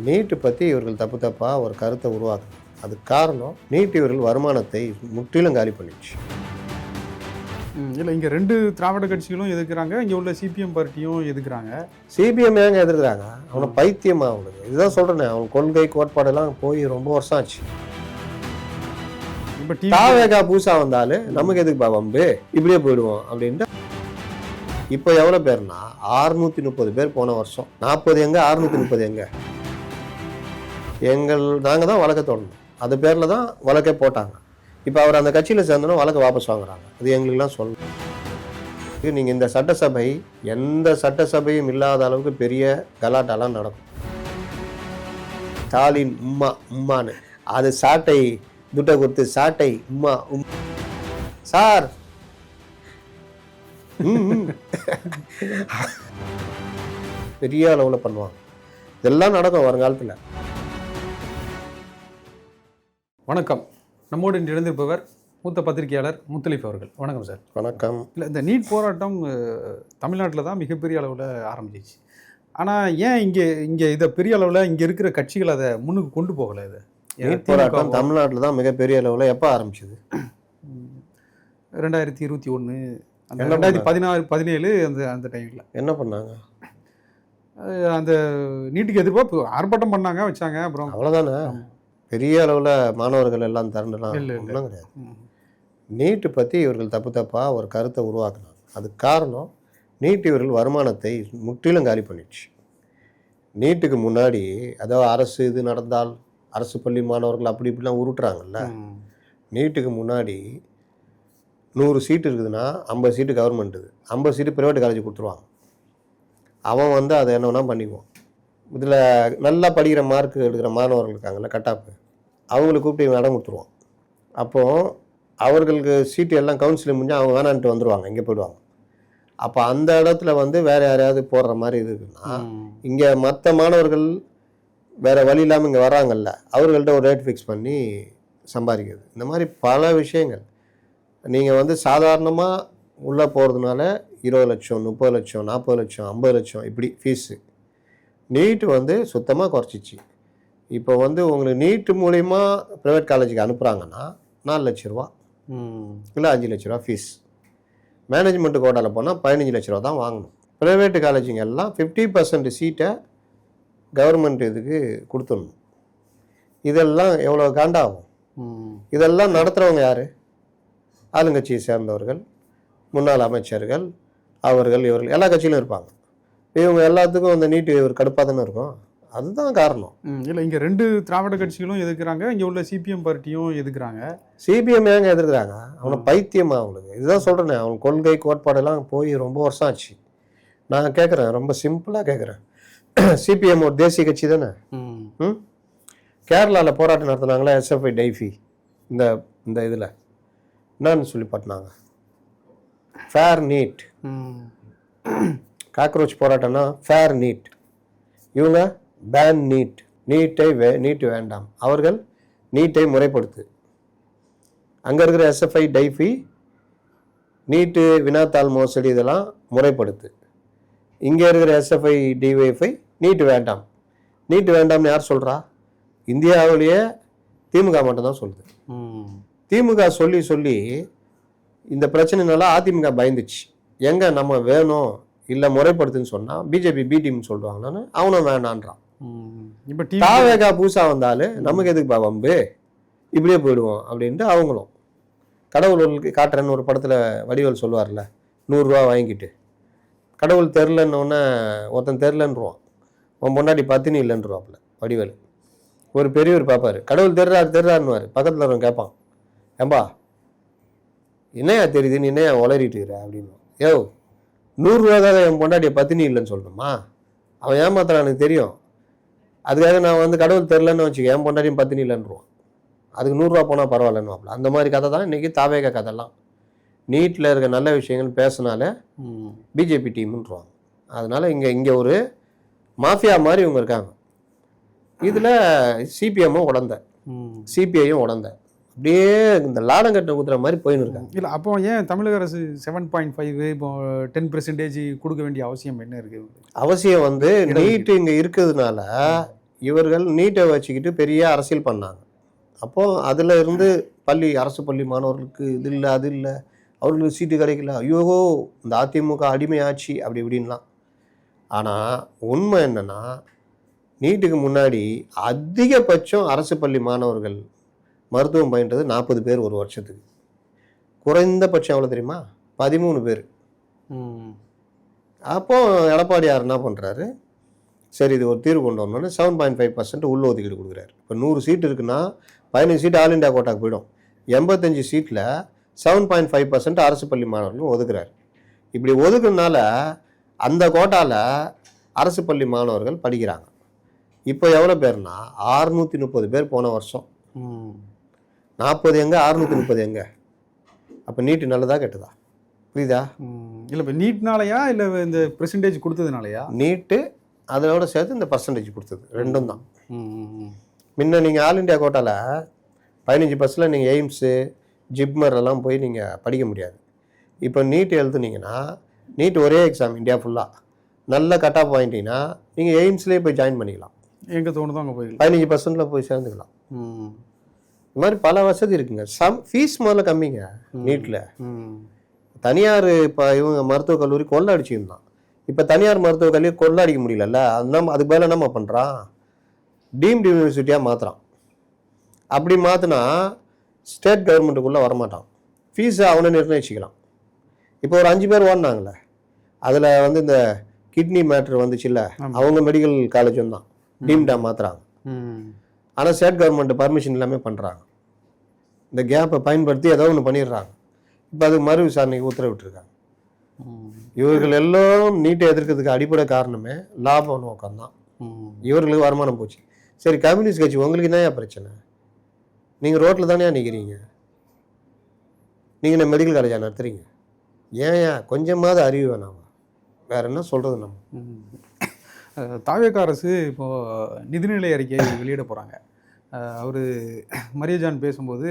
நீட்டு பற்றி இவர்கள் தப்பாக ஒரு கருத்தை உருவாக்கணும். அதுக்கு காரணம் நீட் இவர்கள் வருமானத்தை முற்றிலும் காலி பண்ணிடுச்சு. இல்லை, இங்கே 2 திராவிட கட்சிகளும் எதிர்க்கிறாங்க, இங்கே உள்ள சிபிஎம் பார்ட்டியும் எதிர்க்கிறாங்க. சிபிஎம் ஏங்க எதிர்க்கிறாங்க? அவனை பைத்தியமா அவனுக்கு? இதுதான் சொல்கிறேனே, அவன் கொள்கை கோட்பாடெல்லாம் போய் ரொம்ப வருஷம் ஆச்சு. இப்போ தாவேகா பூசா வந்தாலும் நமக்கு எதுக்கு வம்பு, இப்படியே போயிடுவோம் அப்படின்ட்டு. இப்போ எவ்வளோ பேர்னா 630 பேர் போன வருஷம். 40 எங்கே, 630 எங்கே? நாங்கள் தான் வழக்கை தொடர்ந்தோம், அது பேரில் தான் வழக்கே போட்டாங்க. இப்போ அவர் அந்த கட்சியில் சேர்ந்தோன்னா வழக்கை வாபஸ் வாங்குறாங்க. அது எங்களுக்குலாம் சொல்லணும். நீங்கள் இந்த சட்டசபை எந்த சட்டசபையும் இல்லாத அளவுக்கு பெரிய கலாட்டாலாம் நடக்கும். ஸ்டாலின் உம்மான்னு அது சாட்டை துட்டை கொடுத்து சாட்டை உம்மா சார் பெரிய அளவில் பண்ணுவாங்க. இதெல்லாம் நடக்கும் வருங்காலத்தில். வணக்கம். நம்மோடு இன்று இணைந்திருப்பவர் மூத்த பத்திரிகையாளர் முத்தலீஃப் அவர்கள். வணக்கம் சார். வணக்கம். இல்லை, இந்த நீட் போராட்டம் தமிழ்நாட்டில் தான் மிகப்பெரிய அளவில் ஆரம்பிச்சிச்சு. ஆனால் ஏன் இங்கே இதை பெரிய அளவில் இங்கே இருக்கிற கட்சிகள் அதை முன்னுக்கு கொண்டு போகலை? இது நீட் போராட்டம் தமிழ்நாட்டில் தான் மிகப்பெரிய அளவில் எப்போ ஆரம்பிச்சது? 2021, 2016, 17 அந்த டைமில் என்ன பண்ணாங்க? அந்த நீட்டுக்கு எதிர்ப்பாக ஆர்ப்பாட்டம் பண்ணாங்க, வச்சாங்க. அப்புறம் அவ்வளோதானே. பெரிய அளவில் மாணவர்கள் எல்லாம் திரண்டலாம் ஒன்றும் கிடையாது. நீட்டு பற்றி இவர்கள் தப்பாக ஒரு கருத்தை உருவாக்கினாங்க. அதுக்கு காரணம் நீட் இவர்கள் வருமானத்தை முற்றிலும் காலி பண்ணிடுச்சு. நீட்டுக்கு முன்னாடி அதாவது அரசு இது நடந்தால் அரசு பள்ளி மாணவர்கள் அப்படி இப்படிலாம் உருட்டுறாங்கல்ல. நீட்டுக்கு முன்னாடி 100 சீட்டு இருக்குதுன்னா 50 சீட்டு கவர்மெண்ட்டுது, 50 சீட்டு ப்ரைவேட் காலேஜ் கொடுத்துருவாங்க. அவன் அதை என்ன வேணால் பண்ணிக்குவான். இதில் நல்லா படிக்கிற மார்க் எடுக்கிற மாணவர்கள் இருக்காங்கல்ல, கட்டாப்பு, அவங்களுக்கு கூப்பிட்டு இடம் கொடுத்துருவான். அப்போது அவர்களுக்கு சீட்டு எல்லாம் கவுன்சிலிங் முடிஞ்சால் அவங்க வேணான்ட்டு வந்துடுவாங்க, இங்கே போயிடுவாங்க. அப்போ அந்த இடத்துல வேறு யாரையாவது போடுற மாதிரி இருக்குன்னா, இங்கே மற்ற மாணவர்கள் வேறு வழி இல்லாமல் இங்கே வராங்கல்ல, அவர்கள்ட்ட ஒரு ரேட் ஃபிக்ஸ் பண்ணி சம்பாதிக்கிறது. இந்த மாதிரி பல விஷயங்கள். நீங்கள் சாதாரணமாக உள்ளே போகிறதுனால 20 லட்சம், 30 லட்சம், 40 லட்சம், 50 லட்சம் இப்படி ஃபீஸு. நீட்டு சுத்தமாக குறைச்சிச்சு. இப்போ உங்களுக்கு நீட்டு மூலிமா ப்ரைவேட் காலேஜுக்கு அனுப்புகிறாங்கன்னா 4 லட்ச ரூபா இல்லை 5 லட்ச ரூபா ஃபீஸ். மேனேஜ்மெண்ட்டு கோட்டாவில் போனால் 15 லட்ச ரூபா தான் வாங்கணும். ப்ரைவேட்டு காலேஜுங்க எல்லாம் 50% சீட்டை கவர்மெண்ட் இதுக்கு கொடுத்துடணும். இதெல்லாம் எவ்வளோ காண்டாகும். இதெல்லாம் நடத்துகிறவங்க யார்? ஆளுங்கட்சியை சேர்ந்தவர்கள், முன்னாள் அமைச்சர்கள், அவர்கள் இவர்கள் எல்லா கட்சியிலும் இருப்பாங்க. இவங்க எல்லாத்துக்கும் அந்த நீட்டு ஒரு கடுப்பாக தானே இருக்கும். அதுதான் காரணம். இல்லை, இங்கே 2 திராவிட கட்சிகளும் எதிர்க்கிறாங்க, இங்கே உள்ள சிபிஎம் பார்ட்டியும் எதிர்க்கிறாங்க. சிபிஎம் ஏங்க எதிர்க்கிறாங்க? அவனை பைத்தியமா அவனுக்கு? இதுதான் சொல்கிறேனே, அவன் கொள்கை கோட்பாடெல்லாம் போய் ரொம்ப வருஷம் ஆச்சு. நான் கேட்குறேன், ரொம்ப சிம்பிளாக கேட்குறேன். சிபிஎம் ஒரு தேசிய கட்சி தானே. கேரளாவில் போராட்டம் நடத்துனாங்களா எஸ்எஃப்ஐ டைஃபி இந்த இதில் என்னன்னு சொல்லி பாட்டினாங்க, ஃபேர் நீட். காக்ரோச் போராட்டம்னா ஃபேர் நீட், இவங்க பேன் நீட். நீட்டு வேண்டாம், அவர்கள் நீட்டை முறைப்படுத்து. அங்கே இருக்கிற எஸ்எஃப்ஐ டைஃபி நீட்டு வினாத்தாள் மோசடி இதெல்லாம் முறைப்படுத்து. இங்கே இருக்கிற எஸ்எஃப்ஐ டிவைஃபை நீட்டு வேண்டாம். நீட்டு வேண்டாம்னு யார் சொல்கிறா? இந்தியாவிலேயே திமுக மட்டும்தான் சொல்லுது. திமுக சொல்லி இந்த பிரச்சனைனால அதிமுக பயந்துச்சு. எங்கே நம்ம வேணும் இல்லை முறைப்படுத்துன்னு சொன்னால் பிஜேபி பி டீம்னு சொல்லுவாங்கன்னு அவனும் வேணான்றான். இப்போ தாவேகா பூசா வந்தாலும் நமக்கு எதுக்கு வம்பு, இப்படியே போயிடுவோம் அப்படின்ட்டு அவங்களும். கடவுளுக்கு காட்டுறேன்னு ஒரு படத்தில் வடிவேல் சொல்லுவார்ல, 100 ரூபா வாங்கிட்டு கடவுள் தெரிலன்னொன்னே ஒருத்தன் தெரிலன்றுவான், உன் பொண்டாட்டி பத்தினி இல்லைன்றுவாப்புல வடிவேல். ஒரு பெரியவர் பார்ப்பார், கடவுள் தெரிறாருன்னுவார். பக்கத்தில் அவன் கேட்பான், ஏம்பா என்னையா தெரியுது, நீ என்னையா உளறிட்டு இருக்கிற அப்படின்னு. 100 ரூபாக்காக என் பொண்டாட்டியை பத்தினி இல்லைன்னு சொல்லணுமா? அவன் ஏமாத்திரம் எனக்கு தெரியும், அதுக்காக நான் கடவுள் தெரிலன்னு வச்சுக்க என் பொண்டாட்டியும் பத்தினி இல்லைன்றுவான். அதுக்கு 100 ரூபா போனால் பரவாயில்லன்னுவாப்புல. அந்த மாதிரி கதை தான் இன்றைக்கி தாவேக கதைலாம். நீட்டில் இருக்க நல்ல விஷயங்கள் பேசினாலே பிஜேபி டீம்ன்றாங்க. அதனால் இங்கே ஒரு மாஃபியா மாதிரி இவங்க இருக்காங்க. இதில் சிபிஎம்மும் உடந்த, சிபிஐயும் உடந்த, அப்படியே இந்த லாடங்கட்டை ஊத்துற மாதிரி போயின்னு இருக்காங்க. இல்லை, அப்போ ஏன் தமிழக அரசு 7.5 இப்போ 10% கொடுக்க வேண்டிய அவசியம் என்ன இருக்குது? அவசியம் நீட்டு இங்கே இருக்கிறதுனால இவர்கள் நீட்டை வச்சுக்கிட்டு பெரிய அரசியல் பண்ணாங்க. அப்போது அதில் இருந்து அரசு பள்ளி மாணவர்களுக்கு இது இல்லை அது இல்லை, அவர்களுக்கு சீட்டு கிடைக்கல, ஐயோ இந்த அதிமுக அடிமை ஆட்சி அப்படி இப்படின்லாம். ஆனால் உண்மை என்னென்னா, நீட்டுக்கு முன்னாடி அதிகபட்சம் அரசு பள்ளி மாணவர்கள் மருத்துவம் பயின்றது 40 பேர் ஒரு வருஷத்துக்கு. குறைந்தபட்சம் எவ்வளோ தெரியுமா? 13 பேர். அப்போது எடப்பாடியார் என்ன பண்ணுறாரு, சரி இது ஒரு தீர்வு கொண்டு வரணும்னு 7.5% உள் ஒதுக்கீடு கொடுக்குறாரு. இப்போ 100 சீட் இருக்குன்னா 15 சீட் ஆல் இண்டியா கோட்டாக்கு போயிடும். 85 சீட்டில் 7.5% அரசு பள்ளி மாணவர்களும் ஒதுக்குறாரு. இப்படி ஒதுக்குனால அந்த கோட்டாவில் அரசு பள்ளி மாணவர்கள் படிக்கிறாங்க. இப்போ எவ்வளோ பேர்னா 630 பேர் போன வருஷம். 40 எங்கே, 630 எங்கே? அப்போ நீட்டு நல்லதா கெட்டதா? புரியுதா? இல்லை இப்போ நீட்னாலையா இல்லை இந்த பெர்சன்டேஜ் கொடுத்ததுனாலயா? நீட்டு அதோட சேர்த்து இந்த பர்சன்டேஜ் கொடுத்தது ரெண்டும் தான். முன்ன நீங்கள் ஆல் இண்டியா கோட்டாவில் 15% நீங்கள் எய்ம்ஸு ஜிப்மர் எல்லாம் போய் நீங்கள் படிக்க முடியாது. இப்போ நீட் எழுதுனீங்கன்னா, நீட் ஒரே எக்ஸாம் இந்தியா ஃபுல்லாக, நல்ல கட் ஆஃப் வாங்கிட்டீங்கன்னா நீங்கள் எய்ம்ஸ்லேயே போய் ஜாயின் பண்ணிக்கலாம். எங்கே தோணுதோ அங்கே போய் 15% போய் சேர்ந்துக்கலாம். இந்த மாதிரி பல வசதி இருக்குங்க. ஃபீஸ் முதல்ல கம்மிங்க நீட்டில். தனியார் இப்போ இவங்க மருத்துவக் கல்லூரி கொள்ள அடிச்சுருந்தான். இப்போ தனியார் மருத்துவக் கல்லூரி கொள்ள அடிக்க முடியலல்ல, அதுக்கு பதிலாக என்னம்மா பண்ணுறான், டீம்டு யூனிவர்சிட்டியாக மாற்றுறான். அப்படி மாற்றினா ஸ்டேட் கவர்மெண்ட்டுக்குள்ளே வரமாட்டான், ஃபீஸை அவனை நிர்ணயிச்சிக்கலாம். இப்போ ஒரு 5 பேர் ஓடினாங்களே, அதில் வந்து இந்த கிட்னி மேட்ரு வந்துச்சுல்ல, அவங்க மெடிக்கல் காலேஜும் தான் டீம்டாக மாற்றுறாங்க. ஆனால் ஸ்டேட் கவர்மெண்ட் பர்மிஷன் எல்லாமே பண்ணுறாங்க. இந்த கேப்பை பயன்படுத்தி ஏதோ ஒன்று பண்ணிடுறாங்க. இப்போ அதுக்கு மறு விசாரணைக்கு உத்தரவிட்டுருக்காங்க. இவர்கள் எல்லோரும் நீட்டை எதிர்க்கிறதுக்கு அடிப்படை காரணமே லாப நோக்கம் தான். இவர்களுக்கு வருமானம் போச்சு. சரி, கம்யூனிஸ்ட் கட்சி உங்களுக்கு என்ன பிரச்சனை? நீங்கள் ரோட்டில் தானே நிற்கிறீங்க, நீங்கள் என்ன மெடிக்கல் காலேஜாக நடத்துறீங்க? ஏன் கொஞ்சமாவது அறிவு வேணாமா? வேற என்ன சொல்கிறது? நம்ம தாவேகா அரசு இப்போது நிதிநிலை அறிக்கை வெளியிட போகிறாங்க. அவர் மரியஜான் பேசும்போது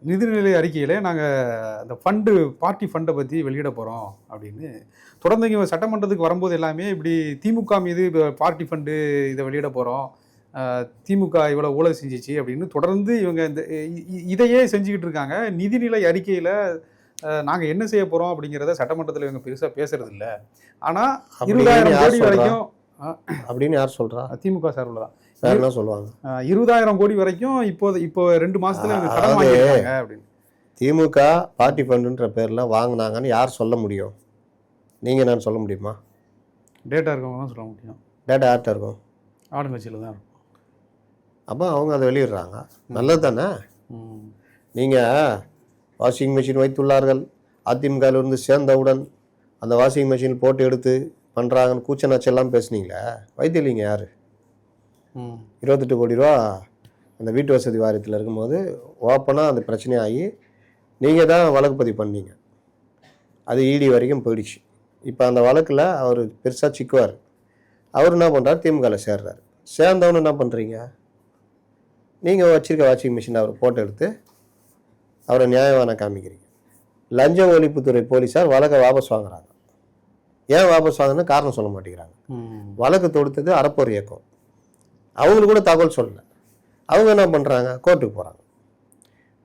நிதிநிலை அறிக்கையில் நாங்கள் அந்த பார்ட்டி ஃபண்டை பற்றி வெளியிட போகிறோம் அப்படின்னு தொடர்ந்து இங்கே சட்டமன்றத்துக்கு வரும்போது எல்லாமே இப்படி திமுக மீது பார்ட்டி ஃபண்டு இதை வெளியிட போகிறோம், திமுக இவ்வளோ ஊழல் செஞ்சிச்சு அப்படின்னு தொடர்ந்து இவங்க இதையே செஞ்சுக்கிட்டு இருக்காங்க. நிதிநிலை அறிக்கையில் நாங்கள் என்ன செய்ய போகிறோம் அப்படிங்கிறத சட்டமன்றத்தில் இவங்க பெருசாக பேசுறது இல்லை. ஆனால் 20,000 கோடி வரைக்கும் அப்படின்னு யார் சொல்கிறா? திமுக சார்பில் தான் என்ன சொல்லுவாங்க, 20,000 கோடி வரைக்கும் இப்போ 2 மாசத்துல இவங்க கடன் வாங்கிட்டாங்க அப்படின்னு. திமுக பார்ட்டி ஃபண்டுன்ற பேரில் வாங்கினாங்கன்னு யார் சொல்ல முடியும்? நீங்கள் நான் சொல்ல முடியுமா? டேட்டா இருக்கவங்க தான் சொல்ல முடியும். டேட்டா யார்கிட்ட இருக்கும்? ஆளுங்கட்சியில் தான் இருக்கும். அப்போ அவங்க அதை வெளியிடுறாங்க, நல்லது தானே. நீங்கள் வாஷிங் மிஷின் வைத்துள்ளார்கள், அதிமுகவிலிருந்து சேர்ந்தவுடன் அந்த வாஷிங் மிஷின் போட்டு எடுத்து பண்ணுறாங்கன்னு கூச்ச நச்செல்லாம் பேசுனீங்களே, வைத்தியலிங்க யார்? 28 கோடி ரூபா அந்த வீட்டு வசதி வாரியத்தில் இருக்கும்போது ஓப்பனாக அந்த பிரச்சனையாகி நீங்கள் தான் வழக்கு பதிவு பண்ணீங்க. அது இடி வரைக்கும் போயிடுச்சு. இப்போ அந்த வழக்கில் அவர் பெருசாக சிக்குவார். அவர் என்ன பண்ணுறாரு, திமுகவில் சேர்றாரு. சேர்ந்தவனு என்ன பண்ணுறீங்க, நீங்கள் வச்சுருக்க வாஷிங் மிஷின் அவர் போட்டோ எடுத்து அவரை நியாயமான காமிக்கிறீங்க. லஞ்ச ஒழிப்புத்துறை போலீஸார் வழக்கை வாபஸ் வாங்குறாங்க. ஏன் வாபஸ் வாங்கினா காரணம் சொல்ல மாட்டேங்கிறாங்க. வழக்கு தொடுத்தது அறப்போர் இயக்கம், அவங்களுக்கு கூட தகவல் சொல்லலை. அவங்க என்ன பண்ணுறாங்க, கோர்ட்டுக்கு போகிறாங்க.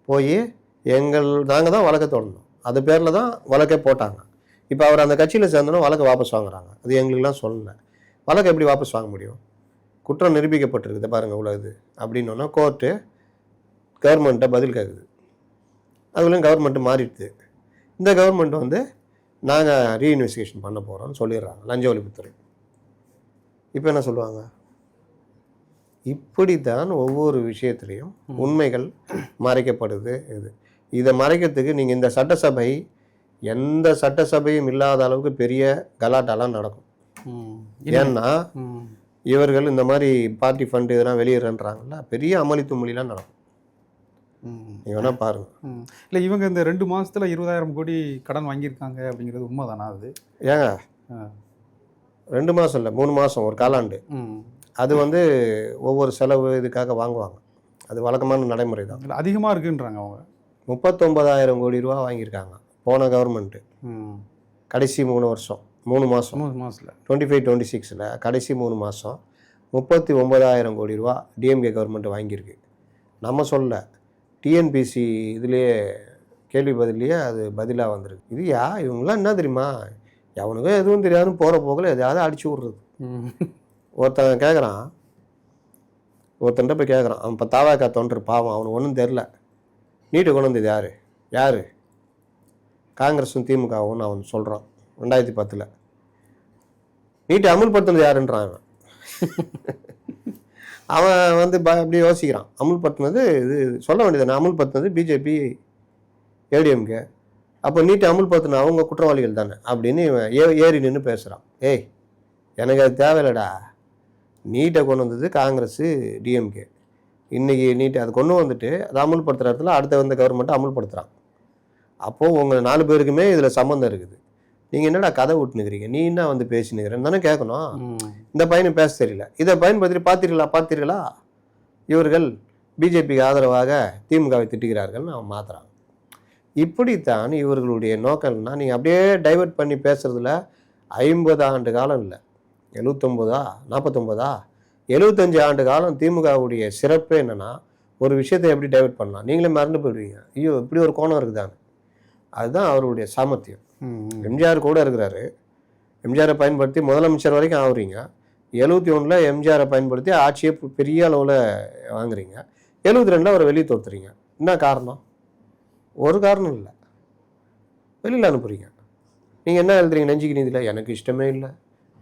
போய் நாங்கள் தான் வழக்கை தொடர்ந்தோம், அது பேரில் தான் வழக்கே போட்டாங்க. இப்போ அவர் அந்த கட்சியில் சேர்ந்தோன்னா வழக்கை வாபஸ் வாங்குறாங்க. அது எங்களுக்கெல்லாம் சொல்லலை. வழக்கை எப்படி வாபஸ் வாங்க முடியும்? குற்றம் நிரூபிக்கப்பட்டிருக்குது பாருங்கள் உள்ளது அப்படின்னோன்னா கோர்ட்டு கவர்மெண்ட்டை பதில் கேட்குது. அதுலேயும் கவர்மெண்ட்டு மாறிடுது. இந்த கவர்மெண்ட் வந்து நாங்கள் ரீஇன்வெஸ்டிகேஷன் பண்ண போகிறோம்னு சொல்லிடுறாங்க, லஞ்ச ஒழிப்புத்துறை. இப்போ என்ன சொல்லுவாங்க, இப்படித்தான் ஒவ்வொரு விஷயத்துலையும் உண்மைகள் மறைக்கப்படுது. இதை மறைக்கிறதுக்கு நீங்கள் இந்த சட்டசபை எந்த சட்டசபையும் இல்லாத அளவுக்கு பெரிய கலாட்டாலாம் நடக்கும். ஏன்னா இவர்கள் இந்த மாதிரி பார்ட்டி ஃபண்டு இதெல்லாம் வெளியிடறாங்கல்ல, பெரிய அமளித்து மொழிலாம் நடக்கும். நீங்கள் வேணா பாருங்க. இல்லை இவங்க இந்த 2 மாதத்துல 20,000 கோடி கடன் வாங்கியிருக்காங்க அப்படிங்கிறது உண்மைதானா? அது ஏங்க 2 மாதம் இல்லை, 3 மாதம், ஒரு காலாண்டு. அது வந்து ஒவ்வொரு செலவு இதுக்காக வாங்குவாங்க. அது வழக்கமான நடைமுறை தான். இல்லை அதிகமாக இருக்குன்றாங்க. அவங்க 39,000 கோடி ரூபா வாங்கியிருக்காங்க போன கவர்மெண்ட்டு. கடைசி 3 மாதம் 25-26 கடைசி 3 மாதம் 39,000 கோடி ரூபா டிஎம்கே கவர்மெண்ட் வாங்கியிருக்கு. நம்ம சொல்ல டிஎன்பிசி இதுலேயே கேள்வி பதிலையே அது பதிலாக வந்திருக்கு. இது இவங்களாம் என்ன தெரியுமா, எவனுக்கும் எதுவும் தெரியாதுன்னு போகிற போக்கில் எதையாவது அடிச்சு விட்றது. ஒருத்தன் கேட்குறான், ஒருத்தன்ட்ட போய் கேட்குறான், அவன் இப்போ தாவாக்கா தொண்டர் பாவம், அவனுக்கு ஒன்றும் தெரில. நீட்டை கொண்டு வந்தது யார் காங்கிரஸும் திமுகவும் அவன் சொல்கிறான். 2010 நீட்டை அமுல்படுத்தினது யாருன்றான் அவன். அவன் வந்து அப்படி யோசிக்கிறான். அமுல்படுத்தினது இது சொல்ல வேண்டியது, அமுல்படுத்தினது பிஜேபி ஏடிஎம்கே, அப்போ நீட்டை அமுல்படுத்தின அவங்க குற்றவாளிகள் தானே அப்படின்னு இவன் ஏறி நின்று பேசுகிறான். ஏய் எனக்கு அது தேவையில்லடா, நீட்டை கொண்டு வந்தது காங்கிரஸு டிஎம்கே. இன்றைக்கி நீட்டை அதை கொண்டு வந்துட்டு அதை அமுல்படுத்துகிற இடத்துல அடுத்த வந்த கவர்மெண்ட்டை அமுல்படுத்துகிறான். அப்போது உங்கள் 4 பேருக்குமே இதில் சம்மந்தம் இருக்குது. நீங்கள் என்னடா கதை விட்டுனுக்கிறீங்க, நீ என்ன வந்து பேசினுக்கிறேன்னு தானே கேட்கணும். இந்த பையனை பேச தெரியல. இதை பயன்படுத்தி பார்த்தீர்களா இவர்கள் பிஜேபிக்கு ஆதரவாக திமுகவை திட்டுகிறார்கள்னு அவன் மாத்துறான். இப்படித்தான் இவர்களுடைய நோக்கம்னா, நீங்கள் அப்படியே டைவெர்ட் பண்ணி பேசுறதுல 50 ஆண்டு காலம் இல்லை, 79 49 75 ஆண்டு காலம் திமுகவுடைய சிறப்பே என்னன்னா, ஒரு விஷயத்தை எப்படி டைவெர்ட் பண்ணலாம் நீங்களே மறந்து போயிடுவீங்க. ஐயோ இப்படி ஒரு கோணம் இருக்குதான்னு. அதுதான் அவருடைய சாமர்த்தியம். எம்ஜிஆர் கூட இருக்கிறாரு, எம்ஜிஆரை பயன்படுத்தி முதலமைச்சர் வரைக்கும் ஆகுறீங்க. 71 எம்ஜிஆரை பயன்படுத்தி ஆட்சியை பெரிய அளவில் வாங்குறீங்க. 72 அவரை வெளியே தோற்றுறீங்க. என்ன காரணம்? ஒரு காரணம் இல்லை, வெளியில் அனுப்புறீங்க. நீங்கள் என்ன எழுதுறீங்க, நெஞ்சுக்கு நீதியில் எனக்கு இஷ்டமே இல்லை,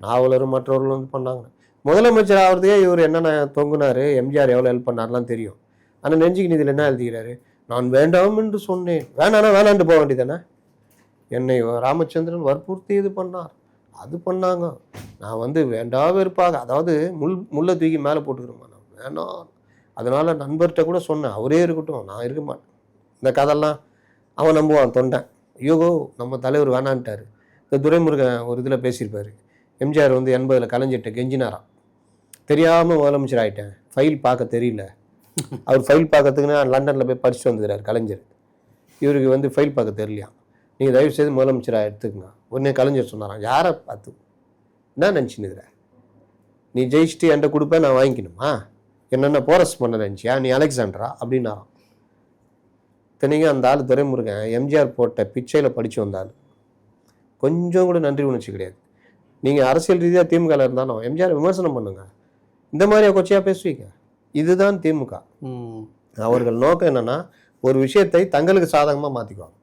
நாவலரும் மற்றவர்களும் வந்து பண்ணாங்க. முதலமைச்சர் ஆகிறதுக்கே இவர் என்னென்ன தொங்குனார், எம்ஜிஆர் எவ்வளோ ஹெல்ப் பண்ணார்லாம் தெரியும். ஆனால் நெஞ்சுக்கு நீதியில் என்ன எழுதிக்கிறாரு, நான் வேண்டாம் என்று சொன்னேன், வேணான்ட்டு போக வேண்டியதானே. என்னை ராமச்சந்திரன் வற்புறுத்தி இது பண்ணார், அது பண்ணாங்க, நான் வந்து வெறுப்பாக, அதாவது முள்ளை தூக்கி மேலே போட்டுக்கிறோமா, நான் வேணாம், அதனால் நண்பர்கிட்ட கூட சொன்னேன், அவரே இருக்கட்டும் நான் இருக்க மாட்டேன். இந்த கதையெல்லாம் அவன் நம்புவான் தொண்டன். ஐயோகோ நம்ம தலைவர் வேணான்ட்டார். இந்த துரைமுருகன் ஒரு இதில் பேசியிருப்பார், எம்ஜிஆர் வந்து 80 கலைஞர்கிட்ட கெஞ்சினாராம், தெரியாமல் முதலமைச்சர் ஆகிட்டேன், ஃபைல் பார்க்க தெரியல. அவர் ஃபைல் பார்க்கறதுக்குன்னா லண்டனில் போய் படிச்சுட்டு வந்துக்கிறார் கலைஞர். இவருக்கு வந்து ஃபைல் பார்க்க தெரியலையா, நீங்கள் தயவுசெய்து முதலமைச்சராக எடுத்துக்கங்க. உடனே கலைஞர் சொன்னாராம், யாரை பார்த்து என்ன நினச்சின்னுக்கிற, நீ ஜெயிச்சுட்டு என்கிட்ட கொடுப்பேன் நான் வாங்கிக்கணுமா, என்னென்ன போரஸ் பண்ண நினச்சியா, நீ அலெக்சாண்டரா அப்படின்னாராம். இத்தனைக்கும் அந்த ஆள் துரைமுருகன் எம்ஜிஆர் போட்ட பிச்சையில் படித்து வந்தாள், கொஞ்சம் கூட நன்றி உணர்ச்சி கிடையாது. நீங்கள் அரசியல் ரீதியாக திமுகவில் இருந்தாலும் எம்ஜிஆர் விமர்சனம் பண்ணுங்க, இந்த மாதிரியா கொச்சையாக பேசுவீங்க. இதுதான் திமுக. அவர்கள் நோக்கம் என்னன்னா, ஒரு விஷயத்தை தங்களுக்கு சாதகமாக மாற்றிக்குவாங்க.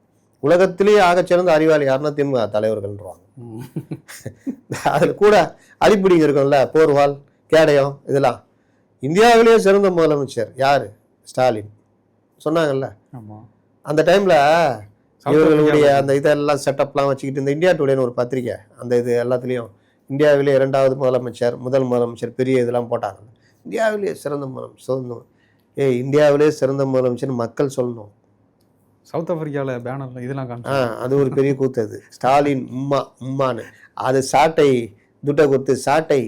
உலகத்திலேயே ஆகச்சிறந்த அறிவாளி யாருன்னா திமுக தலைவர்கள்ன்றாங்க. அதில் கூட அடிப்பிடிங்க இருக்கும்ல, போர்வால் கேடயம் இதெல்லாம். இந்தியாவிலேயே சிறந்த முதலமைச்சர் யார், ஸ்டாலின் சொன்னாங்கல்ல. அந்த டைமில் இவர்களுடைய அந்த இதெல்லாம் செட்டப்லாம் வச்சுக்கிட்டு இந்த இந்தியா டுடேன்னு ஒரு பத்திரிக்கை, அந்த இது எல்லாத்துலேயும் இந்தியாவிலே 2வது முதலமைச்சர், முதல் முதலமைச்சர், பெரிய இதெல்லாம் போட்டாங்க. இந்தியாவிலேயே சிறந்த முதலமைச்சர் சொல்லணும். இந்தியாவிலே சிறந்த முதலமைச்சர்னு மக்கள் சொல்லணும். சவுத் ஆப்பிரிக்காவில் பேனர்ல இதெல்லாம் காண, அது ஒரு பெரிய கூத்து. அது ஸ்டாலின் உம்மான்னு, அது சாட்டை துட்டை கொடுத்து சாட்டை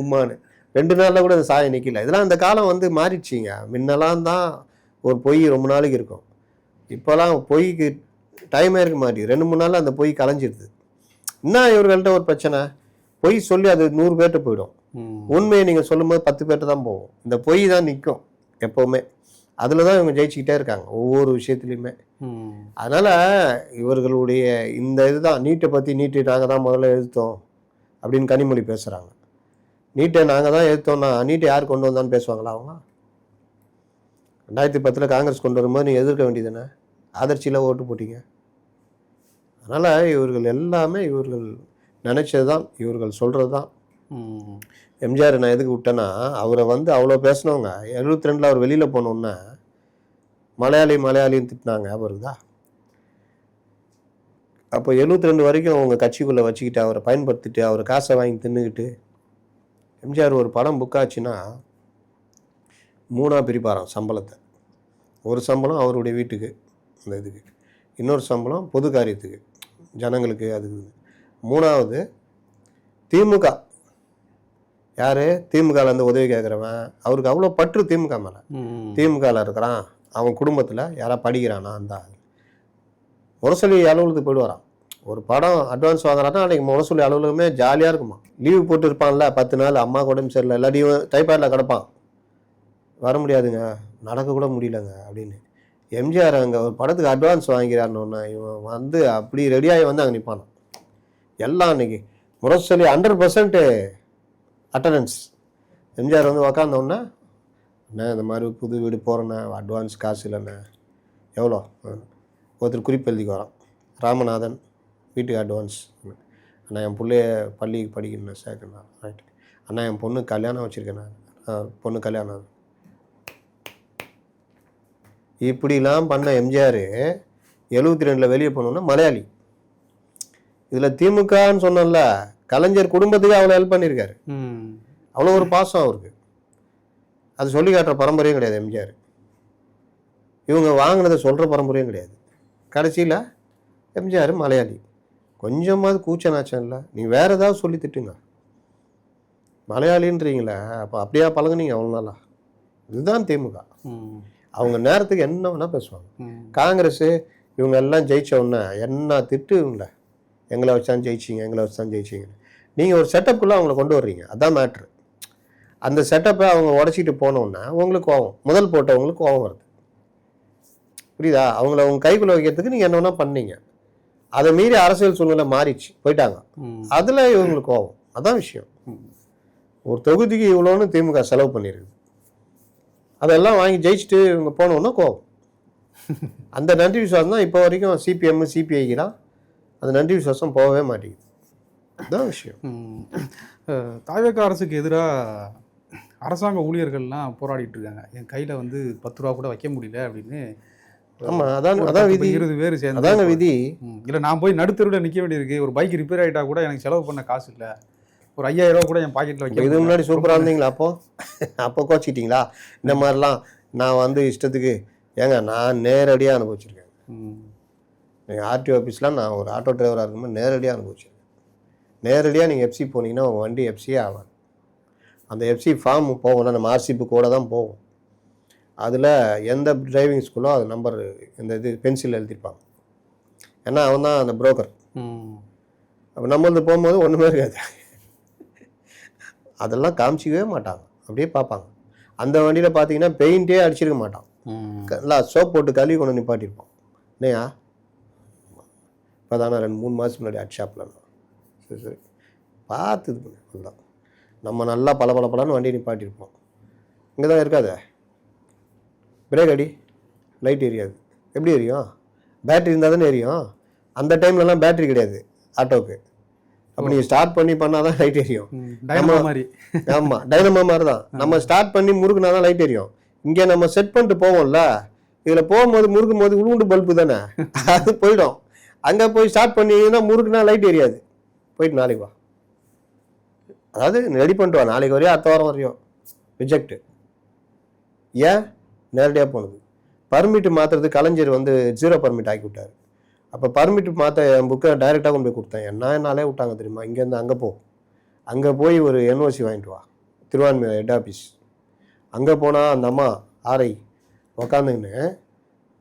உம்மான்னு 2 நாளில் கூட அது சாய நிற்கல. இதெல்லாம் அந்த காலம் வந்து மாறிடுச்சிங்க. முன்னெல்லாம் தான் ஒரு பொய் ரொம்ப நாளைக்கு இருக்கும், இப்போலாம் பொய்க்கு டைமே இருக்க மாட்டேங்குது. 2-3 நாளில் அந்த பொய் கலைஞ்சிடுது. இன்னும் இவர்கள்ட்ட ஒரு பிரச்சனை, பொய் சொல்லி அது 100 பேர்கிட்ட போயிடும், உண்மையை நீங்கள் சொல்லும்போது 10 பேர்கிட்ட தான் போகும். இந்த பொய் தான் நிற்கும் எப்போவுமே. அதில் தான் இவங்க ஜெயிச்சுக்கிட்டே இருக்காங்க ஒவ்வொரு விஷயத்துலையுமே. அதனால் இவர்களுடைய இந்த இதுதான் நீட்டை பற்றி, நீட்டை நாங்கள் தான் முதல்ல எதிர்த்தோம் அப்படின்னு கனிமொழி பேசுகிறாங்க. நீட்டை நாங்கள் தான் எதிர்த்தோம்னா நீட்டை யார் கொண்டு வந்தான்னு பேசுவாங்களா அவங்க? 2010 காங்கிரஸ் கொண்டு வரும்போது நீங்கள் எதிர்க்க வேண்டியதுதானே, அதிர்ச்சியில் ஓட்டு போட்டீங்க. அதனால் இவர்கள் எல்லாமே இவர்கள் நினச்சது தான், இவர்கள் சொல்கிறது தான். எம்ஜிஆர் நான் எதுக்கு விட்டேன்னா, அவரை வந்து அவ்வளோ பேசினவங்க 72 அவர் வெளியில் போனோன்னா மலையாளின்னு திட்டினாங்க, அவருதா. அப்போ 72 வரைக்கும் அவங்க கட்சிக்குள்ளே வச்சுக்கிட்டு அவரை பயன்படுத்திட்டு அவரை காசை வாங்கி தின்னுக்கிட்டு, எம்ஜிஆர் ஒரு படம் புக் ஆச்சுன்னா 3ஆக பிரிப்பாராம் சம்பளத்தை. ஒரு சம்பளம் அவருடைய வீட்டுக்கு அந்த இதுக்கு, இன்னொரு சம்பளம் பொது காரியத்துக்கு ஜனங்களுக்கு, அதுக்கு 3வது திமுக. யார் திமுகவில் வந்து உதவி கேட்குறவன், அவருக்கு அவ்வளோ பற்று திமுக மேலே. திமுகவில் இருக்கிறான், அவன் குடும்பத்தில் யாராவது படிக்கிறானா, அந்த முரசொலி அலுவலகத்துக்கு போயிடுவாரான். ஒரு படம் அட்வான்ஸ் வாங்குறான்னா அன்றைக்கி முரசொலி அலுவலகமே ஜாலியாக இருக்குமா. லீவு போட்டு இருப்பான்ல 10 நாள், அம்மா உடம்பு சரியில்லை, எல்லாத்தையும் டைப்பாய்டில் கிடப்பான், வர முடியாதுங்க, நடக்கக்கூட முடியலங்க அப்படின்னு. எம்ஜிஆர் அங்கே ஒரு படத்துக்கு அட்வான்ஸ் வாங்கிறாருன்னு இவன் வந்து அப்படி ரெடியாகி வந்து அங்கே நிற்பான். எல்லாம் அன்றைக்கி முரசொலி 100% அட்டண்டன்ஸ். எம்ஜிஆர் வந்து உக்காந்தோடனே, அண்ணா இந்த மாதிரி புது வீடு போகிறேண்ணே, அட்வான்ஸ் காசு இல்லைண்ணே, எவ்வளோ? ஒருத்தர் குறிப்பு எழுதிக்கு வரான், ராமநாதன், வீட்டுக்கு அட்வான்ஸ். அண்ணா என் பிள்ளைய பள்ளிக்கு படிக்கணும் சேர்க்கணும். ரைட். அண்ணா என் பொண்ணு கல்யாணம் வச்சுருக்கேண்ணா, பொண்ணு கல்யாணம். இப்படிலாம் பண்ண எம்ஜிஆர் 72 வெளியே போனோன்னா மலையாளி. இதில் திமுகன்னு சொன்னோம்ல, கலைஞர் குடும்பத்துக்கு அவ்வளோ ஹெல்ப் பண்ணியிருக்காரு. அவ்வளோ ஒரு பாசம் அவருக்கு. அது சொல்லி காட்டுற பரம்பரையும் கிடையாது எம்ஜிஆர். இவங்க வாங்கினதை சொல்கிற பரம்பரையும் கிடையாது. கடைசியில் எம்ஜிஆர் மலையாளி. கொஞ்சமாவது கூச்ச நாச்சம் இல்லை, நீ வேறு ஏதாவது சொல்லி திட்டுங்க, மலையாளின்றீங்களே அப்போ அப்படியா பழகுனீங்க அவ்வளோ நாளா? இதுதான் திமுக. அவங்க நேரத்துக்கு என்ன வேணால் பேசுவாங்க. காங்கிரஸ் இவங்க எல்லாம் ஜெயிச்ச உடனே என்ன திட்டு இல்லை, எங்களை வச்சான் ஜெயிச்சிங்க, எங்களை வச்சான் ஜெயிச்சிங்க. நீங்கள் ஒரு செட்டப்புக்குள்ளே அவங்கள கொண்டு வர்றீங்க, அதுதான் மேட்ரு. அந்த செட்டப்பை அவங்க உடச்சிட்டு போனோன்னா உங்களுக்கு கோவம், முதல் போட்டவங்களுக்கு கோவம் வருது, புரியுதா? அவங்கள அவங்க கைக்குள்ளே வைக்கிறதுக்கு நீங்கள் என்ன வேணா பண்ணீங்க, அதை மீறி அரசியல் சூழ்நிலை மாறிடுச்சு, போயிட்டாங்க, அதில் இவங்களுக்கு கோவம். அதான் விஷயம். ஒரு தொகுதிக்கு இவ்வளோன்னு திமுக செலவு பண்ணியிருக்கு, அதெல்லாம் வாங்கி ஜெயிச்சுட்டு இவங்க போனோன்னா கோவம். அந்த நன்றி விசுவாசம் தான் இப்போ வரைக்கும் சிபிஎம் சிபிஐக்கெலாம் அந்த நன்றி விசுவாசம் போகவே மாட்டேங்குது. அதுதான் விஷயம். தாவேக அரசுக்கு எதிராக அரசாங்க ஊழியர்கள்லாம் போராடிட்டு இருக்காங்க. என் கையில் வந்து 10 ரூபா கூட வைக்க முடியல அப்படின்னு. ஆமாம், அதான் விதி. 20 பேர் சேர்ந்து அதாங்க விதி. இல்லை நான் போய் நடுத்தருவில் நிற்க வேண்டியிருக்கு, ஒரு பைக் ரிப்பேர் ஆகிட்டா கூட எனக்கு செலவு பண்ண காசு இல்லை, ஒரு 5000 ரூபா கூட என் பாக்கெட்டில் வைக்க. இது முன்னாடி சூப்பராக இருந்தீங்களா? அப்போ கோச்சிக்கிட்டீங்களா? இந்த மாதிரிலாம் நான் வந்து இஷ்டத்துக்கு ஏங்க நான் நேரடியாக அனுபவிச்சிருக்கேன். நீங்கள் ஆர்டிஓ ஆஃபீஸ்லாம் நான் ஒரு ஆட்டோ டிரைவராக இருக்கும்போது நேரடியாக அனுபவிச்சிருக்கேன். நேரடியாக நீங்கள் எஃப்சி போனீங்கன்னா உங்கள் வண்டி எஃப்சியே ஆகாது. அந்த எஃப்சி ஃபார்ம் போகும்ல, நம்ம ஆர்சிபு கூட தான் போகும். அதில் எந்த டிரைவிங் ஸ்கூலோ அது நம்பர் இந்த இது பென்சில் எழுதியிருப்பாங்க. ஏன்னா அவன் தான் அந்த புரோக்கர். அப்போ நம்ம வந்து போகும்போது ஒன்றுமே இருக்காது, அதெல்லாம் காமிச்சிக்கவே மாட்டாங்க, அப்படியே பார்ப்பாங்க. அந்த வண்டியில் பார்த்தீங்கன்னா பெயிண்டே அடிச்சிருக்க மாட்டான், நல்லா சோப் போட்டு கழுவி கொண்டு நிப்பாட்டியிருப்போம். இல்லையா? இப்போ தானே 2-3 மாதத்துக்கு முன்னாடி அட் ஷாப்பில் சரி பார்த்து இது பண்ணி நம்ம நல்லா பலன்னு வண்டி நிப்பாட்டியிருப்போம். இங்கே தான் இருக்காது, பிரேக் அடி, லைட் எரியாது. எப்படி எரியும்? பேட்ரி இருந்தால் தானே எரியும். அந்த டைம்லலாம் பேட்ரி கிடையாது ஆட்டோவுக்கு. அப்போ நீங்கள் ஸ்டார்ட் பண்ணால் தான் லைட் எரியும். ஆமாம், டைனமோ மாதிரி தான். நம்ம ஸ்டார்ட் பண்ணி முறுக்குனா தான் லைட் எரியும். இங்கே நம்ம செட் பண்ணிட்டு போவோம்ல, இதில் போகும்போது முறுக்கும் போது உளுண்டு பல்பு தானே, அது போயிடும். அங்கே போய் ஸ்டார்ட் பண்ணிங்கன்னா முறுக்குனா லைட் எரியாது. போயிட்டு நாளைக்கு வா, அதாவது ரெடி பண்ணிட்டு வா, நாளைக்கு வரையும் அடுத்த வாரம் வரையும் ரிஜெக்டு. ஏன்? நேரடியாக போனது. பர்மிட்டு மாற்றுறது கலைஞர் வந்து 0 பர்மிட் ஆக்கி விட்டார். அப்போ பர்மிட் மாற்ற என் புக்கை டைரெக்டாக கொண்டு போய் கொடுத்தேன். என்னாலே விட்டாங்க தெரியுமா? இங்கேருந்து அங்கே போய் ஒரு என்ஓசி வாங்கிட்டு வா, திருவான்மையூர் ஹெட் ஆஃபீஸ். அங்கே போனால் அந்த அம்மா ஆரை உக்காந்துன்னு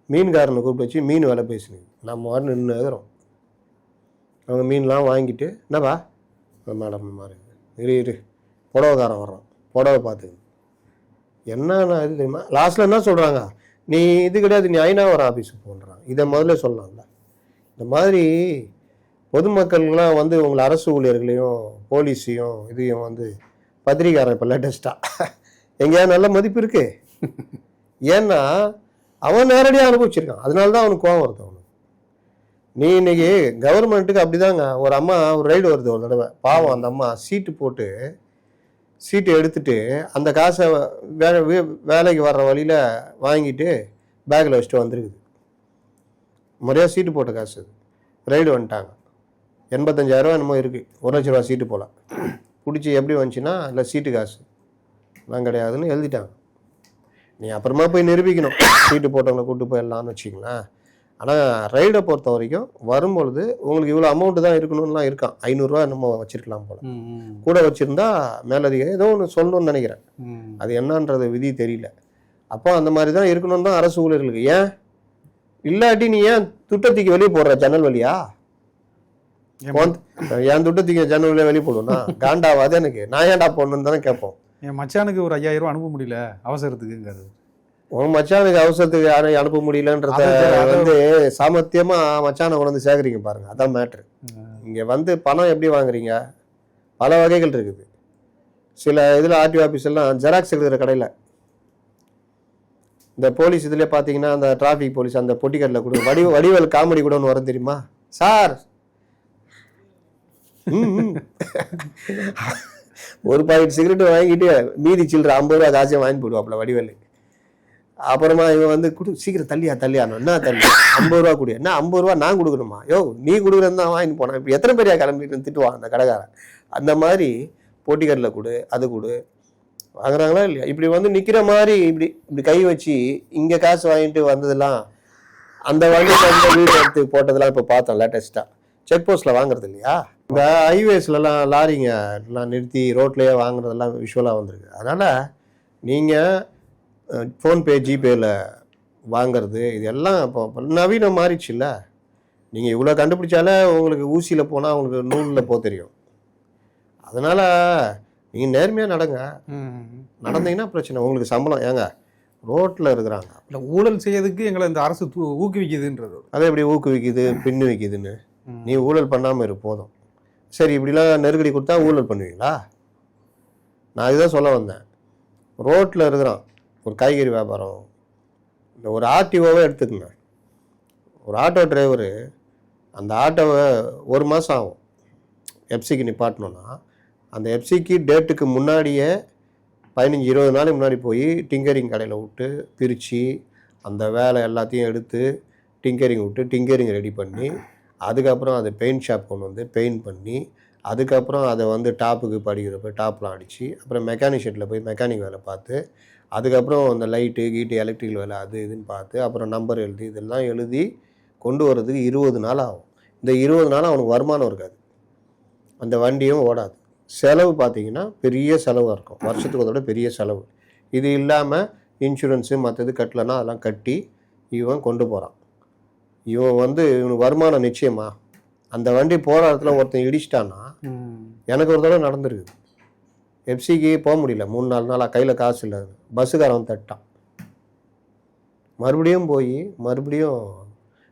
மீன்காரனை கூப்பிட்டு வச்சு மீன் விலை பேசுனது. நம்ம வர நின்று இருக்கிறோம். அவங்க மீன்லாம் வாங்கிட்டு, என்னப்பா மேடம் மாதிரி இரு புடவைக்காரன் வர்றான், புடவை பார்த்துக்கு என்னன்னா இது தெரியுமா? லாஸ்ட்டில் என்ன சொல்கிறாங்க, நீ இது கிடையாது, நீ ஐநாவரம் ஆஃபீஸுக்கு போன்றாங்க. இதை முதல்ல சொல்லலாம்ல. இந்த மாதிரி பொதுமக்கள்லாம் வந்து உங்களை அரசு ஊழியர்களையும் போலீஸையும் இதையும் வந்து பத்திரிக்காரன் இப்போ லேட்டஸ்ட்டாக எங்கேயாவது நல்ல மதிப்பு இருக்கு. ஏன்னா அவன் நேரடியாக அனுபவிச்சிருக்கான், அதனால தான் அவனுக்கு கோவம் வருது. அவனுக்கு நீ இன்னைக்கு கவர்மெண்ட்டுக்கு அப்படிதாங்க. ஒரு அம்மா ஒரு ரைடு வருது ஒரு தடவை, பாவம் அந்த அம்மா சீட்டு எடுத்துட்டு அந்த காசை வேலைக்கு வர்ற வழியில் வாங்கிட்டு பேக்கில் வச்சுட்டு வந்துருக்குது. முறையாக சீட்டு போட்ட காசு ரைடு வந்துட்டாங்க. 85,000 ரூபா என்னமோ இருக்குது, 1 லட்ச ரூபா சீட்டு போல் பிடிச்சி. எப்படி வந்துச்சுன்னா இல்லை சீட்டு காசு நான் கிடையாதுன்னு எழுதிட்டாங்க. நீ அப்புறமா போய் நிரூபிக்கணும், சீட்டு போட்டவங்களை கூப்பிட்டு போயிடலான்னு வச்சிங்களேன். ஆனால் ரைடை பொறுத்த வரைக்கும் வரும்பொழுது உங்களுக்கு இவ்வளோ அமௌண்ட்டு தான் இருக்கணும்லாம் இருக்கான். 500 ரூபா நம்ம வச்சுருக்கலாம் போல், கூட வச்சுருந்தா மேலதிகம் ஏதோ ஒன்று சொல்லணும்னு நினைக்கிறேன். அது என்னன்றது விதி தெரியல. அப்போ அந்த மாதிரி தான் இருக்கணும்னு தான் அரசு ஊழியர்களுக்கு. ஏன் இல்லாட்டி நீ ஏன் திட்டத்துக்கு வெளியே போடுற ஜன்னல் வழியா? என் துட்டத்துக்கு ஜன்னூர்ல வெளியே போடணும்னா காண்டாவாது எனக்கு, நான் ஏன்டா போடணும்னு தானே கேட்போம். என் மச்சானுக்கு ஒரு 5000 ரூபா அனுப்ப முடியல அவசரத்துக்குங்கிறது. உன் மச்சானுக்கு அவசரத்துக்கு யாரையும் அனுப்ப முடியலன்றத வந்து சாமர்த்தியமா மச்சானை கொண்டு வந்து சேகரிங்க பாருங்க, அதான் மேட்ரு. இங்க வந்து பணம் எப்படி வாங்குறீங்க, பல வகைகள் இருக்குது. சில இதில் ஆர்டிஓ ஆஃபீஸ் எல்லாம் ஜெராக்ஸ் எடுக்கிற கடையில், இந்த போலீஸ் இதுலேயே பார்த்தீங்கன்னா அந்த டிராஃபிக் போலீஸ் அந்த பொட்டிக்கடையில் கூட வடிவேல் காமெடி கூட ஒன்று வரும் தெரியுமா சார், ஒரு பாக்கெட் சிகரெட் வாங்கிட்டு மீதி சில்லற 50 ரூபா காசையும் வாங்கி போடுவாப்புல வடிவேல். அப்புறமா இவன் வந்து சீக்கிரம் தள்ளியானோ, என்ன தள்ளி 50 ரூபா கொடு, என்ன 50 ரூபா நான் கொடுக்கணுமா, யோ நீ கொடுக்குறேன்னு தான் வாங்கிட்டு போனேன், இப்போ எத்தனை பேரையா கிளம்பிட்டு திட்டுவான் அந்த கடைக்காரன். அந்த மாதிரி போட்டிக்கடையில் கொடு, அது கொடு, வாங்குறாங்களா இல்லையா? இப்படி வந்து நிற்கிற மாதிரி இப்படி இப்படி கை வச்சு இங்கே காசு வாங்கிட்டு வந்ததெல்லாம், அந்த வண்டி வீடு எடுத்து போட்டதெல்லாம் இப்போ பார்த்தோம் லேட்டஸ்ட்டாக. செக் போஸ்ட்டில் வாங்குறது இல்லையா, இந்த ஹைவேஸ்லலாம் லாரிங்க எல்லாம் நிறுத்தி ரோட்லேயே வாங்குறதெல்லாம் விஷுவலாக வந்திருக்கு. அதனால் நீங்கள் ஃபோன்பே ஜிபேயில் வாங்கிறது இதெல்லாம் இப்போ நவீனம் மாறிடுச்சு இல்லை. நீங்கள் இவ்வளோ கண்டுபிடிச்சாலே உங்களுக்கு ஊசியில் போனால் உங்களுக்கு நூலில் போக தெரியும். அதனால் நீங்கள் நேர்மையாக நடந்தீங்கன்னா பிரச்சனை. உங்களுக்கு சம்பளம் ஏங்க ரோட்டில் இருக்கிறாங்க, இல்லை ஊழல் செய்யறதுக்கு எங்களை இந்த அரசு ஊக்குவிக்குதுன்றது. அதை எப்படி ஊக்குவிக்குது, பின்னு வைக்குதுன்னு? நீ ஊழல் பண்ணாமல் இரு போதும். சரி, இப்படிலாம் நெருக்கடி கொடுத்தா ஊழல் பண்ணுவீங்களா? நான் இதுதான் சொல்ல வந்தேன். ரோட்டில் இருக்கிறான் ஒரு காய்கறி வியாபாரம், இந்த ஒரு ஆர்டிஓவே எடுத்துக்கங்க. ஒரு ஆட்டோ டிரைவரு அந்த ஆட்டோவை 1 மாதம் ஆகும் எஃப்சிக்கு நிப்பாட்டணும்னா, அந்த எஃப்சிக்கு டேட்டுக்கு முன்னாடியே 15-20 நாளைக்கு முன்னாடி போய் டிங்கரிங் கடையில் விட்டு பிரித்து அந்த வேலை எல்லாத்தையும் எடுத்து டிங்கரிங் விட்டு டிங்கரிங் ரெடி பண்ணி, அதுக்கப்புறம் அதை பெயிண்ட் ஷாப் கொண்டு வந்து பெயிண்ட் பண்ணி, அதுக்கப்புறம் அதை வந்து டாப்புக்கு படிக்கிறப்ப டாப்லாம் அடித்து, அப்புறம் மெக்கானிக் ஷெட்டில் போய் மெக்கானிக் வேலை பார்த்து, அதுக்கப்புறம் அந்த லைட்டு கீட்டு எலக்ட்ரிக்கல் வேலை அது இதுன்னு பார்த்து, அப்புறம் நம்பர் எழுதி இதெல்லாம் எழுதி கொண்டு வர்றதுக்கு 20 நாள் ஆகும். இந்த 20 நாள் அவனுக்கு வருமானம் இருக்காது, அந்த வண்டியும் ஓடாது. செலவு பார்த்தீங்கன்னா பெரிய செலவாக இருக்கும், வருஷத்துக்கு அதோட பெரிய செலவு. இது இல்லாமல் இன்சூரன்ஸு மற்றது கட்டலைன்னா அதெல்லாம் கட்டி இவன் கொண்டு போகிறான். இவன் வந்து இவனுக்கு வருமானம் நிச்சயமா. அந்த வண்டி போகிற இடத்துல ஒருத்தன் இடிச்சிட்டான்னா, எனக்கு ஒரு தடவை நடந்துருக்குது, எஃப்சிக்கு போக முடியல 3-4 நாளாக, கையில் காசு இல்லை, பஸ்ஸுக்காரன் தட்டான், மறுபடியும் போய் மறுபடியும்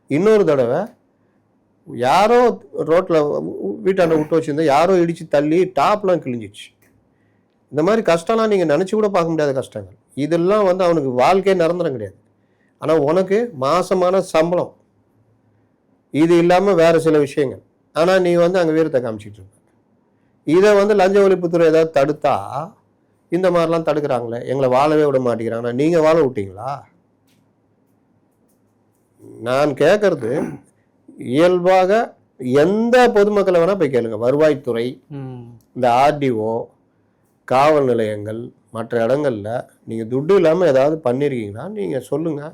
இன்னொரு தடவை யாரோ ரோட்டில் வீட்டாண்ட விட்டு வச்சுருந்தா யாரோ இடித்து தள்ளி டாப்லாம் கிழிஞ்சிச்சு. இந்த மாதிரி கஷ்டம்லாம் நீங்கள் நினச்சி கூட பார்க்க முடியாத கஷ்டங்கள். இதெல்லாம் வந்து அவனுக்கு வாழ்க்கையே நிரந்தரம் கிடையாது. ஆனால் உனக்கு மாசமான சம்பளம், இது இல்லாமல் வேறு சில விஷயங்கள். ஆனால் நீ வந்து அங்கே வீரத்தை காமிச்சிட்டு இருக்க. இதை வந்து லஞ்ச ஒழிப்புத்துறை ஏதாவது தடுத்தா, இந்த மாதிரிலாம் தடுக்கிறாங்களே, எங்களை வாழவே விட மாட்டேங்கிறாங்கன்னா நீங்கள் வாழ விட்டீங்களா? நான் கேட்கறது இயல்பாக எந்த பொதுமக்களை வேணால் போய் கேளுங்க. வருவாய்த்துறை, இந்த ஆர்டிஓ, காவல் நிலையங்கள், மற்ற இடங்களில் நீங்கள் துட்டு இல்லாமல் ஏதாவது பண்ணியிருக்கீங்கன்னா நீங்கள் சொல்லுங்கள்,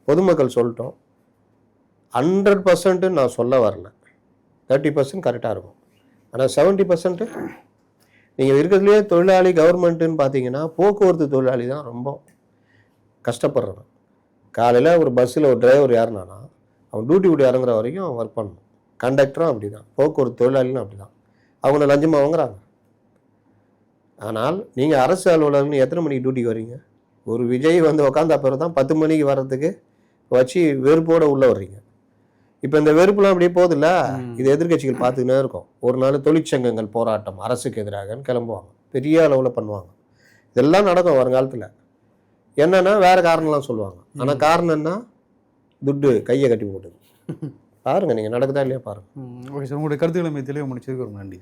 பொதுமக்கள் சொல்லட்டும். 100% நான் சொல்ல வரல, 30% கரெக்டாக இருக்கும். ஆனால் 70% நீங்கள் இருக்கிறதுலே தொழிலாளி கவர்மெண்ட்டுன்னு பார்த்தீங்கன்னா போக்குவரத்து தொழிலாளி தான் ரொம்ப கஷ்டப்படுறவன். காலையில் ஒரு பஸ்ஸில் ஒரு டிரைவர் ஏறினானா அவன் டியூட்டி விட்டு இறங்குற வரைக்கும் அவன் ஒர்க் பண்ணணும். கண்டக்டரும் அப்படி தான், போக்குவரத்து தொழிலாளியும் அப்படி தான், அவங்கள லஞ்சமாக வாங்குறாங்க. ஆனால் நீங்கள் அரசு அலுவலகம்னு எத்தனை மணிக்கு டியூட்டிக்கு வரீங்க? ஒரு விஜய் வந்து உட்காந்த அப்புறம் தான் 10 மணிக்கு வர்றதுக்கு வச்சு வெறுப்போடு உள்ளே வர்றீங்க. இப்போ இந்த வெறுப்புலாம் அப்படியே போதில்ல, இது எதிர்கட்சிகள் பார்த்துக்கினே இருக்கும். ஒரு நாள் தொழிற்சங்கங்கள் போராட்டம் அரசுக்கு எதிராகன்னு கிளம்புவாங்க, பெரிய அளவில் பண்ணுவாங்க. இதெல்லாம் நடக்கும் வருங்காலத்தில். என்னன்னா வேறு காரணம்லாம் சொல்லுவாங்க. ஆனால் காரணம் என்ன? துட்டு கையை கட்டி போட்டுது. பாருங்கள், நீங்கள் நடக்குதா இல்லையா பாருங்கள். ஓகே சார், உங்களுடைய கருத்துக்களை மையத்திலே முடிச்சதுக்கு ஒரு நன்றி.